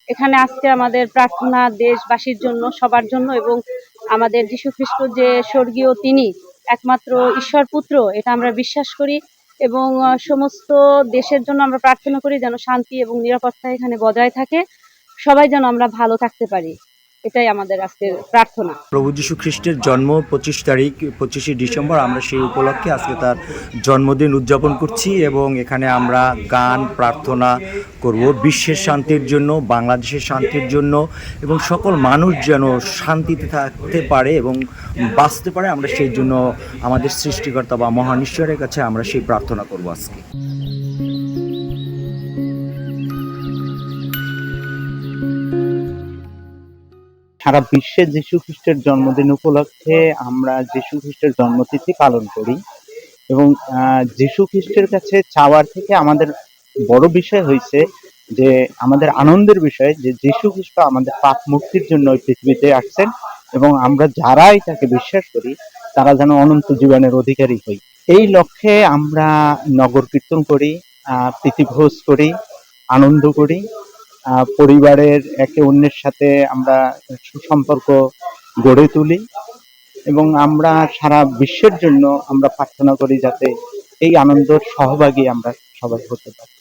এখানে আজকে আমাদের প্রার্থনা দেশবাসীর জন্য, সবার জন্য, এবং আমাদের যীশু খ্রিস্ট যে স্বর্গীয় তিনি একমাত্র ঈশ্বর পুত্র, এটা আমরা বিশ্বাস করি। এবং সমস্ত দেশের জন্য আমরা প্রার্থনা করি যেন শান্তি এবং নিরাপত্তা এখানে বজায় থাকে, সবাই যেন আমরা ভালো থাকতে পারি, এটাই আমাদের আজকের প্রার্থনা। প্রভু যীশু খ্রিস্টের জন্ম 25শে ডিসেম্বর, আমরা সেই উপলক্ষে আজকে তার জন্মদিন উদযাপন করছি এবং এখানে আমরা গান প্রার্থনা করব বিশ্বের শান্তির জন্য, বাংলাদেশের শান্তির জন্য, এবং সকল মানুষ যেন শান্তিতে থাকতে পারে এবং বাঁচতে পারে। আমরা সেই জন্য আমাদের সৃষ্টিকর্তা বা মহান ঈশ্বরের কাছে আমরা সেই প্রার্থনা করব আজকে। সারা বিশ্বে যীশু খ্রিস্টের জন্মদিন উপলক্ষে আমরা যীশু খ্রিস্টের জন্মতিথি পালন করি এবং যীশু খ্রিস্টের কাছে চাওয়ার থেকে আমাদের বড় বিষয় হয়েছে যে আমাদের আনন্দের বিষয় যে যীশু খ্রিস্ট আমাদের পাপ মুক্তির জন্য ওই পৃথিবীতে আসছেন এবং আমরা যারাই তাকে বিশ্বাস করি তারা যেন অনন্ত জীবনের অধিকারী হই। এই লক্ষ্যে আমরা নগর কীর্তন করি, প্রীতিভোজ করি, আনন্দ করি, পরিবারের একে অন্যের সাথে আমরা সুসম্পর্ক গড়ে তুলি এবং আমরা সারা বিশ্বের জন্য আমরা প্রার্থনা করি যাতে এই আনন্দের সহভাগী আমরা সবাই হতে পারি।